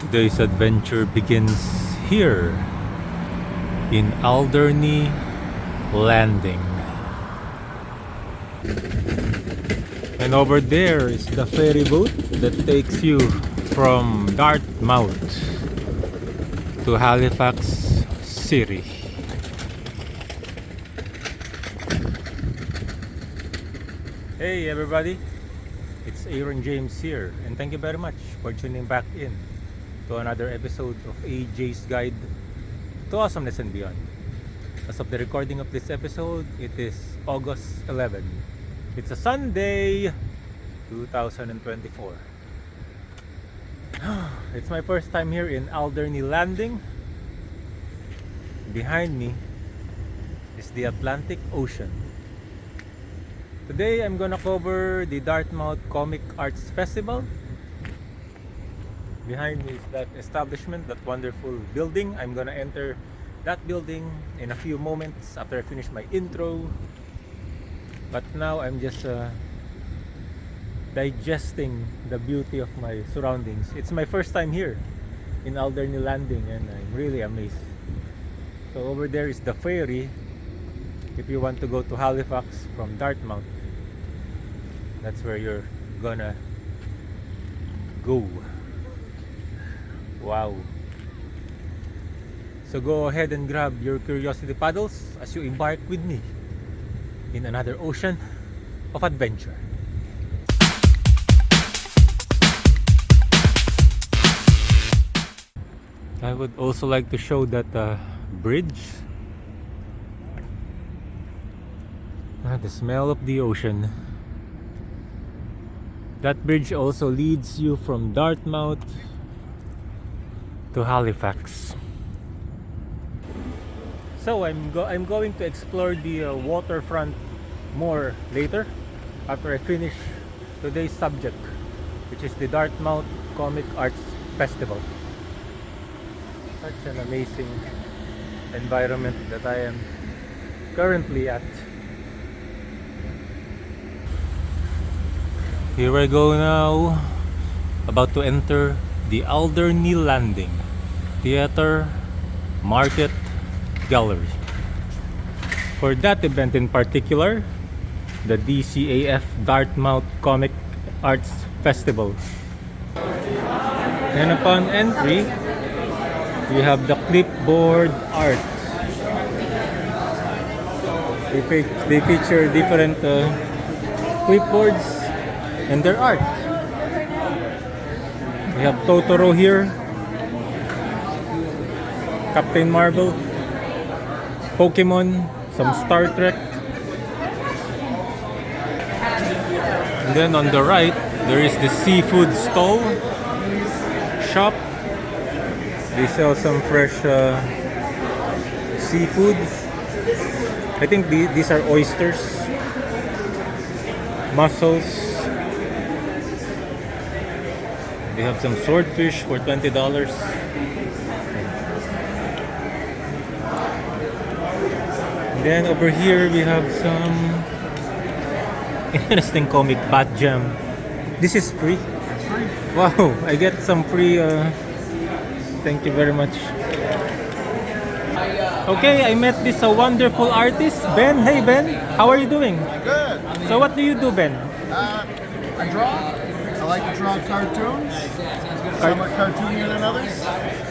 Today's adventure begins here in Alderney Landing. And over there is the ferry boat that takes you from Dartmouth to Halifax City. Hey everybody, it's Aaron James here, and thank you very much for tuning back in to another episode of AJ's Guide to Awesomeness and Beyond. As of the recording of this episode, it is August 11. It's a Sunday, 2024. It's my first time here in Alderney Landing. Behind me is the Atlantic Ocean. Today I'm gonna cover the Dartmouth Comic Arts Festival. Behind me is that establishment, that wonderful building. I'm gonna enter that building in a few moments after I finish my intro. But now I'm just digesting the beauty of my surroundings. It's my first time here in Alderney Landing and I'm really amazed. So over there is the ferry if you want to go to Halifax from Dartmouth. That's where you're gonna go. Wow. So go ahead and grab your curiosity paddles as you embark with me in another ocean of adventure. I would also like to show that bridge. The smell of the ocean. That bridge also leads you from Dartmouth to Halifax. So I'm going to explore the waterfront more later after I finish today's subject, which is the Dartmouth Comic Arts Festival. Such an amazing environment that I am currently at. Here I go now, about to enter the Alderney Landing Theatre Market Gallery. For that event in particular, the DCAF Dartmouth Comic Arts Festival. And upon entry, we have the clipboard art. They feature different clipboards and their art. We have Totoro here, Captain Marvel, Pokemon, some Star Trek. And then on the right, there is the seafood stall shop. They sell some fresh seafood. I think these are oysters, mussels. They have some swordfish for $20. And then over here we have some interesting comic, Bat Jam. This is free. It's free. Wow, I get some free. Thank you very much. Okay, I met this wonderful artist, Ben. Hey Ben, how are you doing? Good. So what do you do, Ben? I draw. I like to draw cartoons. Some are cartoonier than others.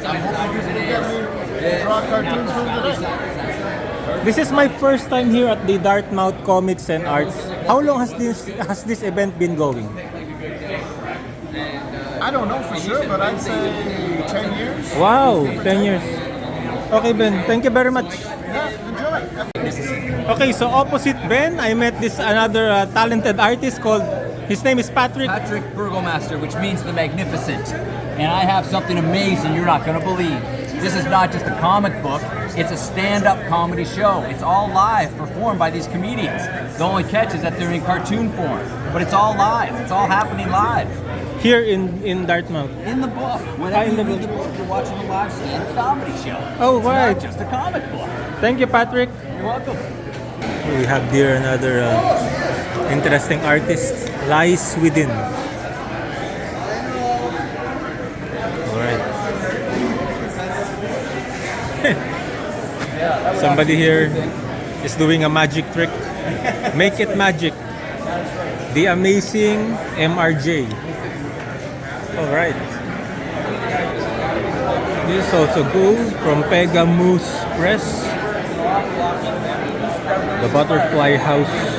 I'm hoping you can get me to draw cartoons from today. This is my first time here at the Dartmouth Comics and Arts. How long has this event been going? I don't know for sure, but I'd say 10 years. Wow, 10 years. Okay, Ben. Thank you very much. Yeah, enjoy. Okay, so opposite Ben, I met this another talented artist called, his name is Patrick. Patrick Burgomaster, which means the magnificent. And I have something amazing you're not going to believe. This is not just a comic book, it's a stand-up comedy show. It's all live, performed by these comedians. The only catch is that they're in cartoon form, but it's all live. It's all happening live. Here in Dartmouth. In the book. Whenever in the you read book. the book, you're watching a live stand-up comedy show. Oh, It's right. not just a comic book. Thank you, Patrick. You're welcome. We have here another interesting artist, Lies Within. Alright. Somebody here is doing a magic trick. Make it magic. The amazing MRJ. Alright. This is also cool from Pegamus Press. The Butterfly House.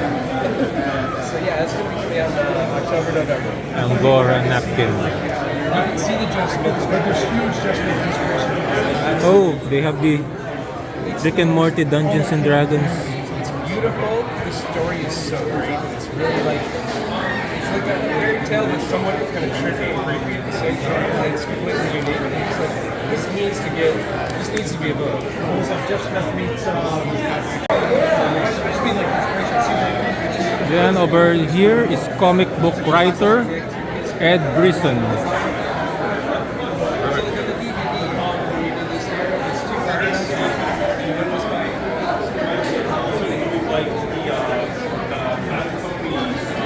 So yeah, it's going to be coming out in October, November. Angora napkin. You can see the Jeff Smiths, but there's huge Jeff Smith inspiration. Oh, they have the Rick and Morty Dungeons and Dragons. It's beautiful. The story is so great. It's really like a fairy tale, but somewhat kind of trippy and creepy at the same time. And it's completely unique. It's like, this needs to be a book. So Jeff Smith meets just be like inspiration. Then over here is comic book writer Ed Brisson.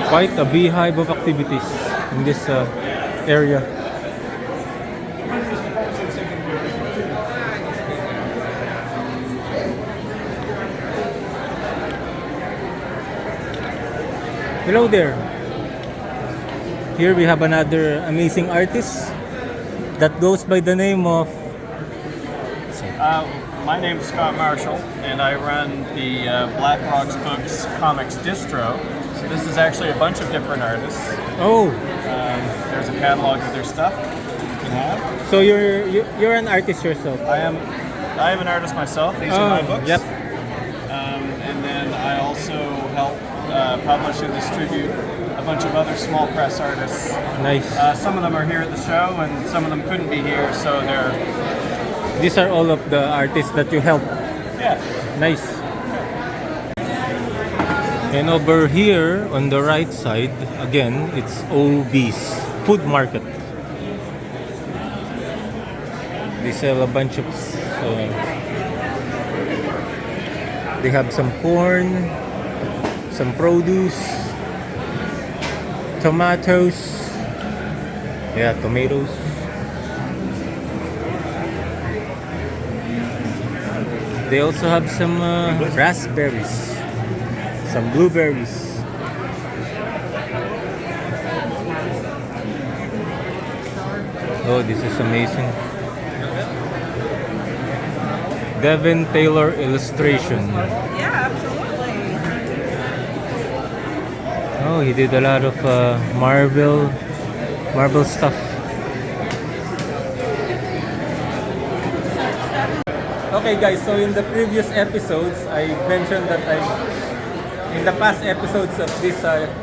Quite a beehive of activities in this area. Hello there. Here we have another amazing artist that goes by the name of My name's Scott Marshall, and I run the Black Rocks Books Comics distro. So this is actually a bunch of different artists. Oh, There's a catalog of their stuff you can have. so you're an artist yourself. I am an artist myself. These are my books. Yep. And then I also help publish and distribute a bunch of other small press artists. Nice. Some of them are here at the show, and some of them couldn't be here, so they're These are all of the artists that you help. yeah. Nice. And over here on the right side, again, it's OB's Food Market. They sell a bunch of. They have some corn, some produce, tomatoes. Yeah, tomatoes. They also have some raspberries, some blueberries. Oh, this is amazing. Devin Taylor illustration. Yeah, absolutely. Oh, he did a lot of Marvel stuff. Okay guys, so in the previous episodes, I mentioned that in the past episodes of this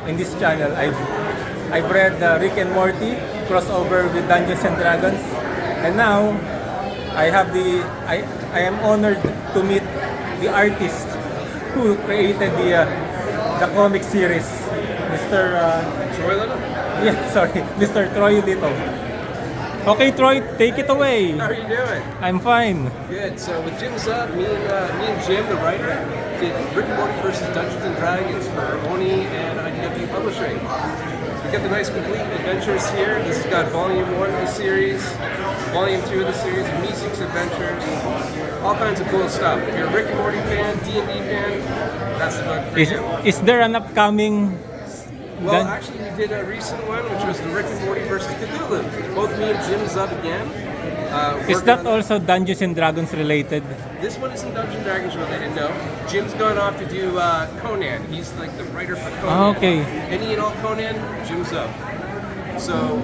in this channel, I've read Rick and Morty crossover with Dungeons and Dragons, and now I am honored to meet the artist who created the comic series, Mr. Troy Little? Yeah, sorry, Mr. Troy Little. Okay, Troy, take it away. How are you doing? I'm fine. Good. So with Jim's Up, me and Jim, the writer, did Rick and Morty versus Dungeons and Dragons for Oni and IDW Publishing. We got the nice complete adventures here. This has got Volume 1 of the series, Volume 2 of the series, Meeseeks Adventures, all kinds of cool stuff. If you're a Rick and Morty fan, D&D fan, that's the book for you. Is there an upcoming? Well, actually, we did a recent one, which was the Rick and Morty versus Cthulhu. Both me and Jim's Up again. Is working that on that. also Dungeons and Dragons related? This one isn't Dungeons and Dragons related, no. Jim's gone off to do Conan. He's like the writer for Conan. Ah, okay. Any and all Conan, Jim's Up. So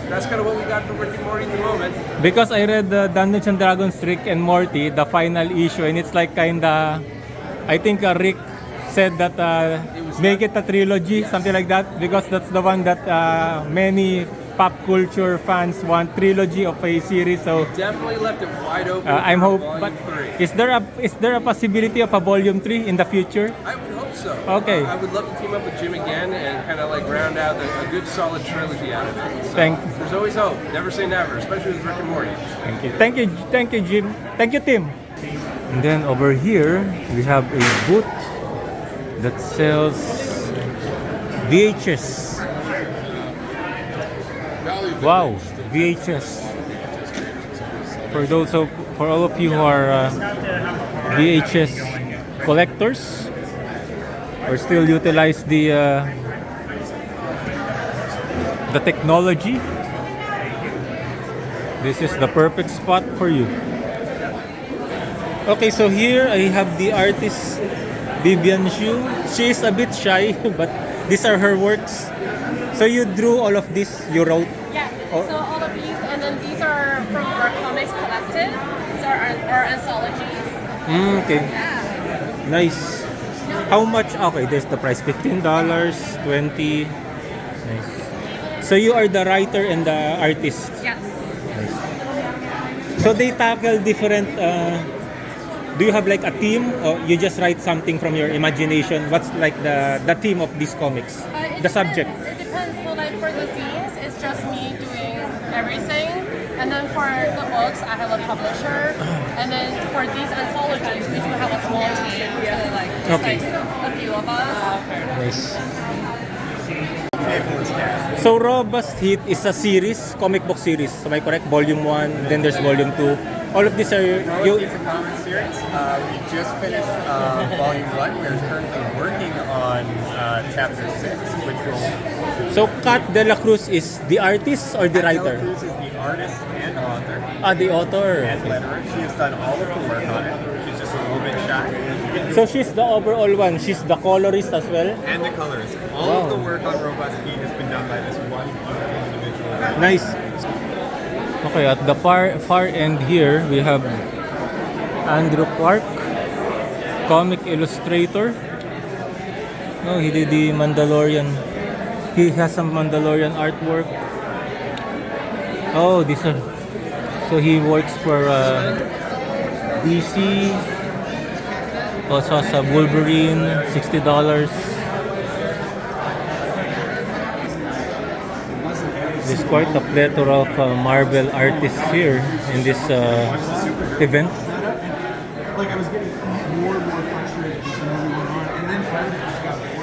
that's kind of what we got for Rick and Morty at the moment. Because I read the Dungeons and Dragons Rick and Morty, the final issue, and it's like kinda, I think Rick said that make it a trilogy, something like that, because that's the one that many pop culture fans want, trilogy of a series. So Definitely left it wide open. I'm for hope, but Volume 3. is there a possibility of a volume 3 in the future? I would hope so. Okay. I would love to team up with Jim again and kind of like round out a good solid trilogy out of it. So there's always hope. Never say never, especially with Rick and Morty. Thank you, Jim. Thank you, Tim. And then over here we have a booth that sells VHS. Wow, VHS. For all of you who are VHS collectors, or still utilize the technology, this is the perfect spot for you. Okay, so here I have the artist Vivian Xu. She is a bit shy, but these are her works. So you drew all of this, you wrote? Yeah, Oh. so all of these, and then these are from our comics collected. These are our anthologies. Okay, Yeah. nice. How much? Okay, there's the price, $15, $20. Nice. So you are the writer and the artist. Yes. So they tackle different. Do you have like a theme, or you just write something from your imagination? What's like the theme of these comics? It The depends. subject. It depends. So like for the zines, it's just me doing everything. And then for the books, I have a publisher. And then for these anthologies, we do have a small team. So like just Okay. like a few of us. Nice. So Robust Hit is a series, comic book series. Am I correct? Volume 1, then there's Volume 2. All of these are you. It's a comic series. We just finished volume 1. We're currently working on chapter 6, which will... So Kat De La Cruz is the artist or the writer? Cruz is the artist and author Ah, the author. and letterer. She has done all of the work on it. She's just a little bit shy. So she's the overall one. She's the colorist as well. And the colorist. All of the work on Robust Heat has been done by this one beautiful individual. Nice. Okay, at the far end here, we have Andrew Clark, comic illustrator. No, he did the Mandalorian. He has some Mandalorian artwork. Oh, these are. So he works for DC. Also has a Wolverine, $60. There's quite a plethora of Marvel artists here in this event.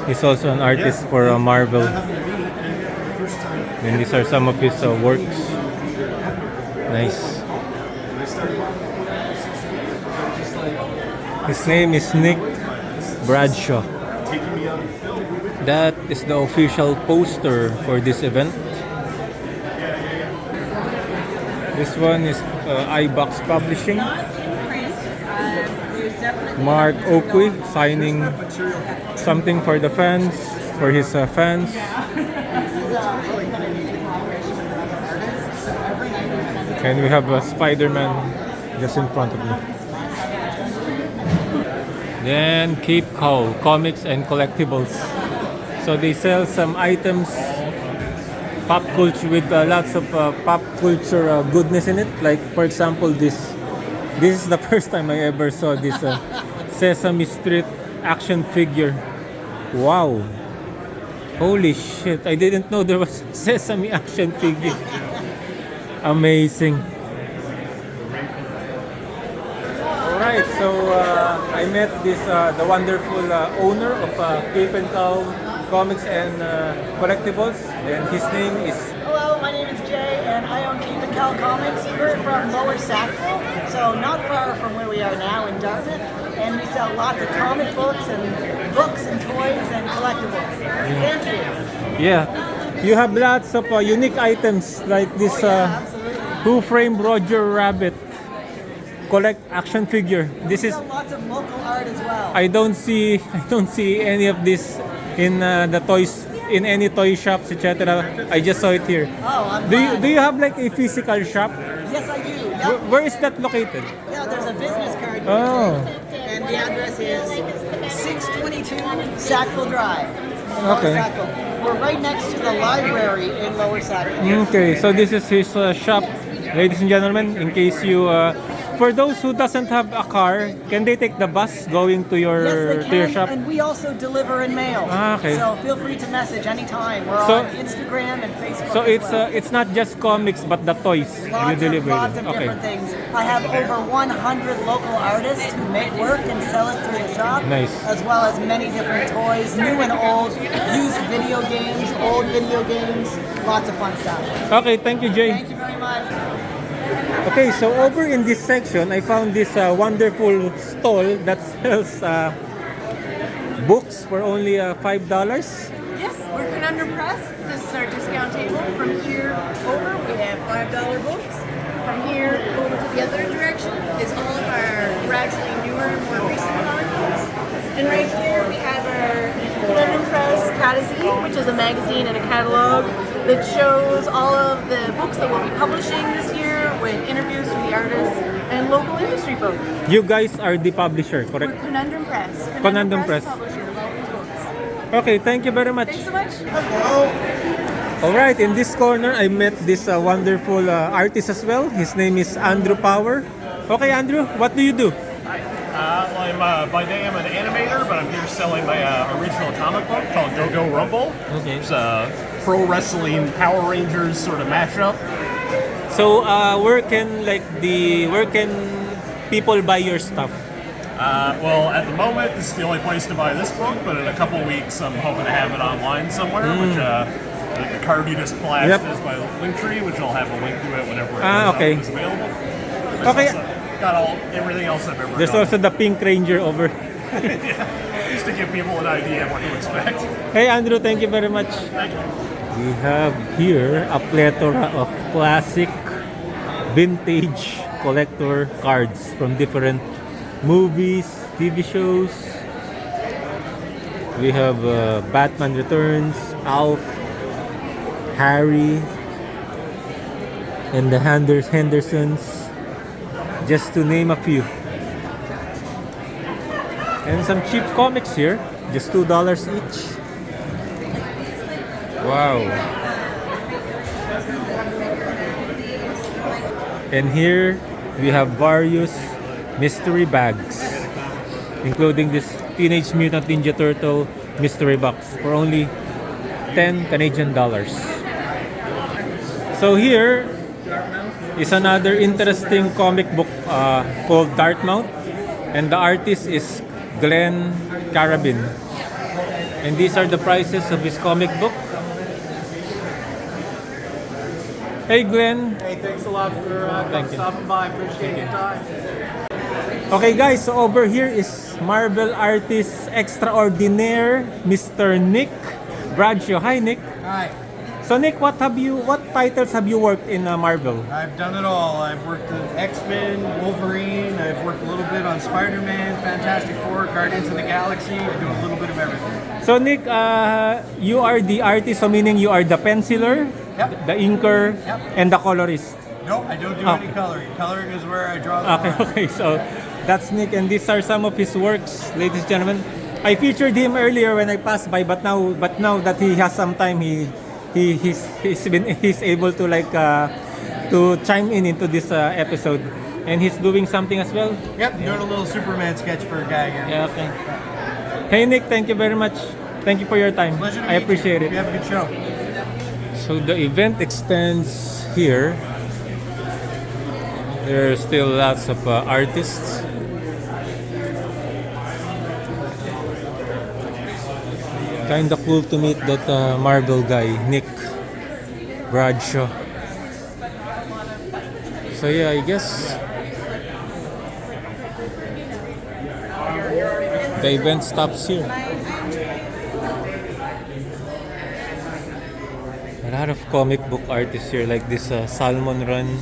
He's also an artist for Marvel. And these are some of his works. Nice. His name is Nick Bradshaw. That is the official poster for this event. This one is iBox Publishing. Mark Oakley signing something for the fans, for his fans. And we have Spider-Man just in front of me. Then Cape Cow, comics and collectibles. So they sell some items, pop culture, with lots of pop culture goodness in it. Like for example, this is the first time I ever saw this Sesame Street action figure. Wow! Holy shit! I didn't know there was Sesame action figure. Amazing. Alright, so I met the wonderful owner of Cape and Cow Comics and Collectibles, and his name is... Hello, my name is Jay, and I own Keep and Cal Comics. We're from Lower Sackville, so not far from where we are now in Dartmouth, and we sell lots of comic books and toys and collectibles. Thank you. Yeah, you have lots of unique items like this Who Framed Roger Rabbit collect action figure. This We is... sell lots of local art as well. I don't see any of this in the toys, in any toy shops, etc. I just saw it here. Oh, I'm Do glad. you have like a physical shop? Yes, I do. Yep. Where is that located? Yeah, there's a business card here, Oh. and the address is 622 Sackville Drive. in Lower Okay. Sackville. We're right next to the library in Lower Sackville. Okay, so this is his shop, ladies and gentlemen. In case you for those who doesn't have a car, can they take the bus going to your Yes, they to your can, shop? and we also deliver in mail. Ah, okay. So feel free to message anytime. We're So- on Instagram and Facebook. So as well. it's not just comics but the toys you deliver. Lots of Okay. different things. I have over 100 local artists who make work and sell it through the shop. Nice. As well as many different toys, new and old, used video games, old video games, lots of fun stuff. Okay, thank you, Jay. Thank you very much. Okay, so over in this section, I found this wonderful stall that sells books for only $5. Yes, we're Conundrum Press. This is our discount table. From here over, we have $5 books. From here over to the other direction is all of our gradually newer, more recent comic books. And right here we have our Conundrum Press Catazine, which is a magazine and a catalog that shows all of the books that we'll be publishing this year with interviews from the artists and local industry folks. You guys are the publisher, We're correct? Conundrum Press. Conundrum Press. Publisher of all these books. Okay, thank you very much. Thanks so much. Alright, in this corner, I met this wonderful artist as well. His name is Andrew Power. Okay, Andrew, what do you do? By day I'm an animator, but I'm here selling my original comic book called Go Go Rumble. Okay. It's a pro wrestling Power Rangers sort of mashup. So, where can people buy your stuff? Well, at the moment, this is the only place to buy this book, but in a couple weeks, I'm hoping to have it online somewhere, which the card you just flashed Yep. is my Linktree, which I'll have a link to it whenever it Okay. is available. Okay. Got everything else I've ever There's done. also the Pink Ranger over. Just to give people an idea of what to expect. Hey, Andrew, thank you very much. Thank you. We have here a plethora of classic vintage collector cards from different movies, TV shows. We have Batman Returns, Alf, Harry, and the Hendersons, just to name a few. And some cheap comics here, just $2 each. Wow. And here we have various mystery bags, including this Teenage Mutant Ninja Turtle mystery box for only 10 Canadian dollars. So here is another interesting comic book called Dartmouth, and the artist is Glenn Carabin. And these are the prices of his comic book. Hey Glenn. Hey, thanks a lot for stopping by. Appreciate your time. Okay guys, so over here is Marvel artist extraordinaire, Mr. Nick Bradshaw. Hi Nick. Hi. So Nick, what titles have you worked in Marvel? I've done it all. I've worked in X-Men, Wolverine. I've worked a little bit on Spider-Man, Fantastic Four, Guardians of the Galaxy. I do a little bit of everything. So Nick, you are the artist, so meaning you are the penciler, Yep. the inker, Yep. and the colorist. Nope, I don't do any coloring. Coloring is where I draw the Okay, lines. okay, so that's Nick, and these are some of his works, ladies and gentlemen. I featured him earlier when I passed by, but now that he has some time, he's able to to chime in into this episode, and he's doing something as well. Yep, doing a little Superman sketch for a guy here. Yeah, okay. Hey Nick, thank you very much. Thank you for your time. Pleasure to I meet appreciate you. it. You have a good show. So the event extends here. There are still lots of artists. Kinda cool to meet that Marvel guy, Nick Bradshaw. So yeah, I guess the event stops here. A lot of comic book artists here, like this Salmon Run,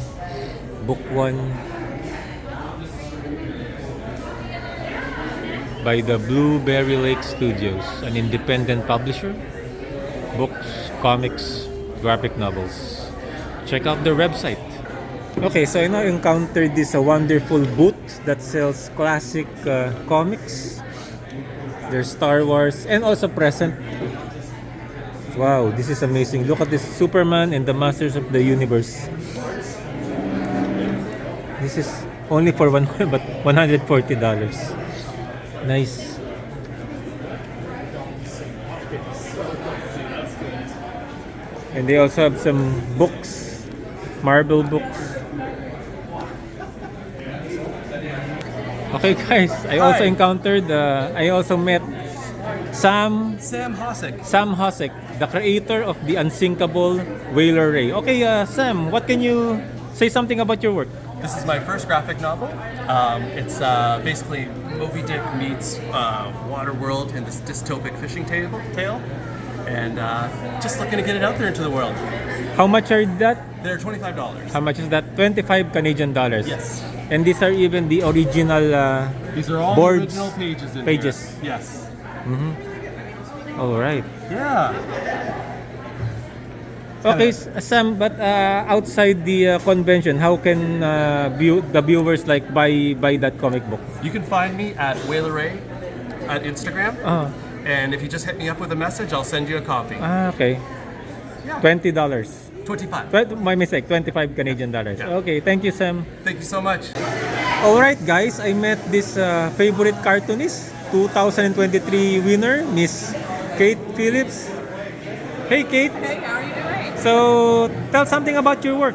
Book One by the Blueberry Lake Studios, an independent publisher, books, comics, graphic novels. Check out their website. Okay, so I now encountered this wonderful booth that sells classic comics. There's Star Wars and also present. Wow, this is amazing. Look at this Superman and the Masters of the Universe. This is only for one but $140. Nice. And they also have some books, marble books. Okay guys, I also encountered, I also met Sam Hosek, the creator of the unsinkable Whaler Ray. Okay, Sam, what can you say something about your work? This is my first graphic novel. It's basically Moby Dick meets Waterworld in this dystopic fishing tale. And just looking to get it out there into the world. How much are that? They're $25. How much is that? 25 Canadian dollars. Yes. And these are even the original These are all boards, the original pages in pages. here. Yes. All right. Yeah. Okay, Sam, but outside the convention, how can the viewers like buy that comic book? You can find me at Whaler Ray at Instagram. And if you just hit me up with a message, I'll send you a copy. Okay. Yeah. $20. 25. My mistake, 25 Canadian dollars. Yeah. Okay, thank you, Sam. Thank you so much. Alright guys, I met this favorite cartoonist, 2023 winner, Miss Kate Phillips. Hey Kate. Hey, how are you doing? So, tell something about your work.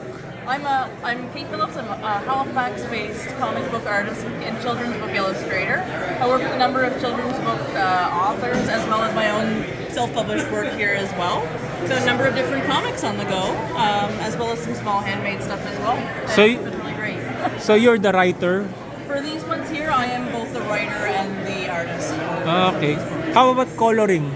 I'm Kate Phillips. I'm a Halifax-based comic book artist and children's book illustrator. I work with a number of children's book authors as well as my own self-published work here as well. So a number of different comics on the go, as well as some small handmade stuff as well. So it's been really great. So you're the writer? For these ones here, I am both the writer and the artist. Okay. How about coloring?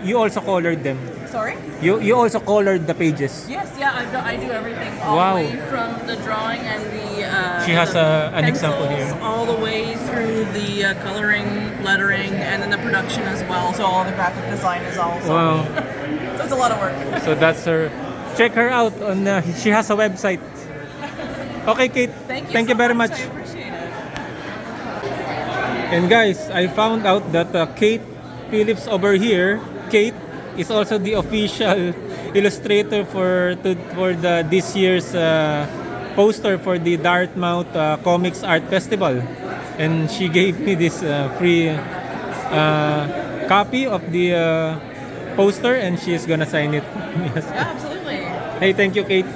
You also colored them? Sorry? You also colored the pages? Yes, yeah, I do everything all Wow. the way from the drawing and the She has an example pencils, here. all the way through the coloring, lettering, and then the production as well. So all the graphic design is also Wow. me. So it's a lot of work. So that's her. Check her out on. She has a website. Okay, Kate. Thank you very much. I appreciate it. And guys, I found out that Kate Phillips over here, Kate, is also the official illustrator for this year's poster for the Dartmouth Comics Art Festival, and she gave me this free copy of the poster, and she's gonna sign it. Yes. Yeah, absolutely. Hey, thank you, Kate.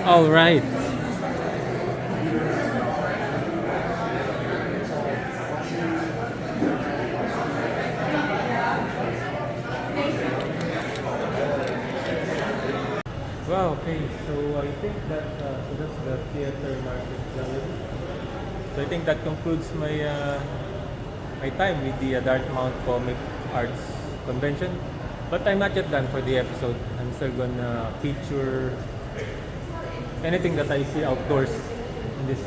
All right. Wow, okay, so I think that so that's the theater market gallery. So I think that concludes my my time with the Dartmouth Comic Arts Convention. But I'm not yet done for the episode. I'm still gonna feature anything that I see outdoors in this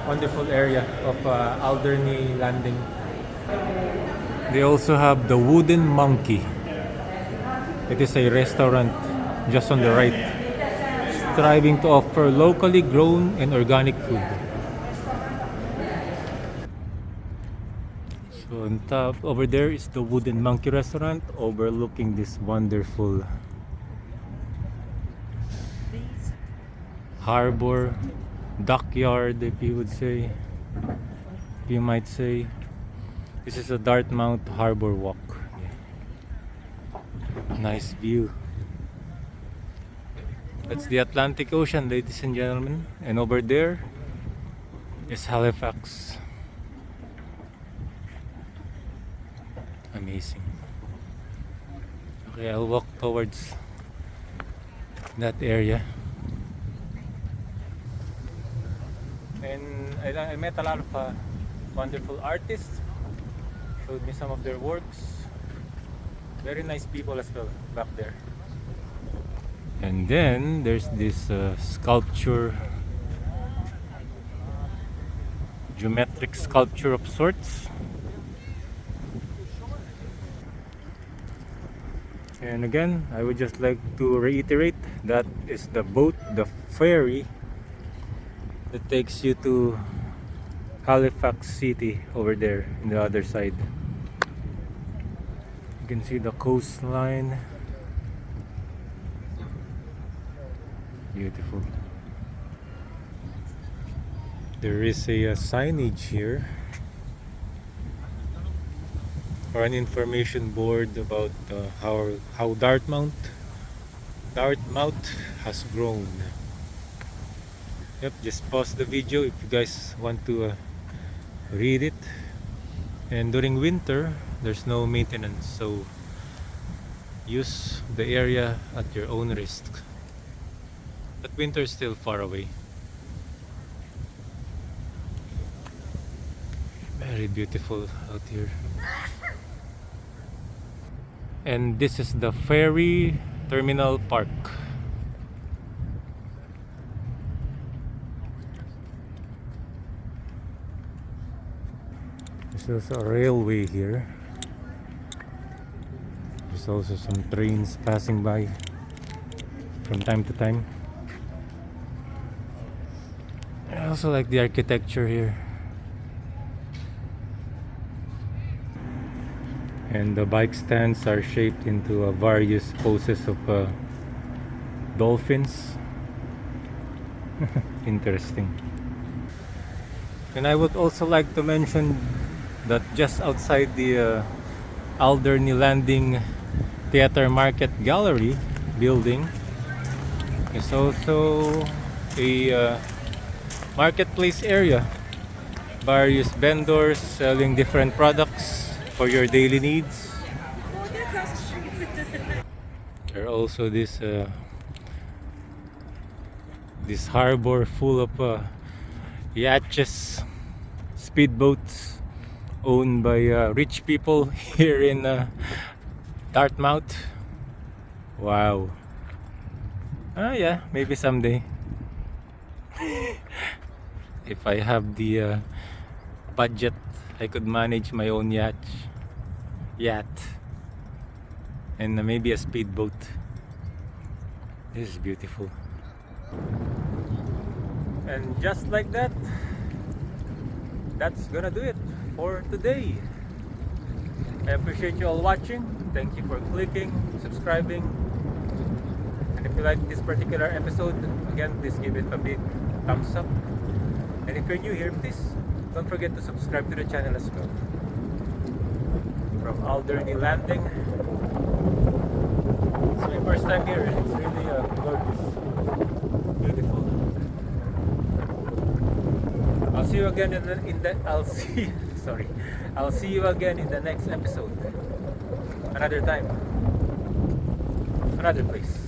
wonderful area of Alderney Landing. They also have the Wooden Monkey. It is a restaurant just on the right, striving to offer locally grown and organic food. So on top over there is the Wooden Monkey restaurant overlooking this wonderful harbor, dockyard, if you would say, if you might say. This is a Dartmouth Harbor Walk. Nice view. That's the Atlantic Ocean, ladies and gentlemen. And over there is Halifax. Amazing. Okay, I'll walk towards that area. And I met a lot of wonderful artists. Showed me some of their works. Very nice people as well back there. And then there's this sculpture, geometric sculpture of sorts. And again, I would just like to reiterate that is the boat, the ferry that takes you to Halifax City over there in the other side. You can see the coastline. Beautiful. There is a signage here, or an information board about how Dartmouth has grown. Yep, just pause the video if you guys want to read it. And during winter, there's no maintenance, so use the area at your own risk. But winter is still far away. Very beautiful out here. And this is the ferry terminal park. There's also a railway here. There's also some trains passing by from time to time. I also like the architecture here. And the bike stands are shaped into various poses of dolphins. Interesting. And I would also like to mention that just outside the Alderney Landing Theatre Market Gallery building is also a marketplace area. Various vendors selling different products for your daily needs. There are also this harbor full of yachts, speedboats owned by rich people here in Dartmouth. Wow. Yeah, maybe someday. If I have the budget, I could manage my own yacht and maybe a speedboat. This is beautiful. And just like that, that's gonna do it for today. I appreciate you all watching. Thank you for clicking, subscribing, and if you like this particular episode, again, please give it a big thumbs up. And if you're new here, please don't forget to subscribe to the channel as well. From Alderney Landing, it's my first time here and it's really gorgeous, beautiful. I'll see you again I'll see you again in the next episode. Another time, another place.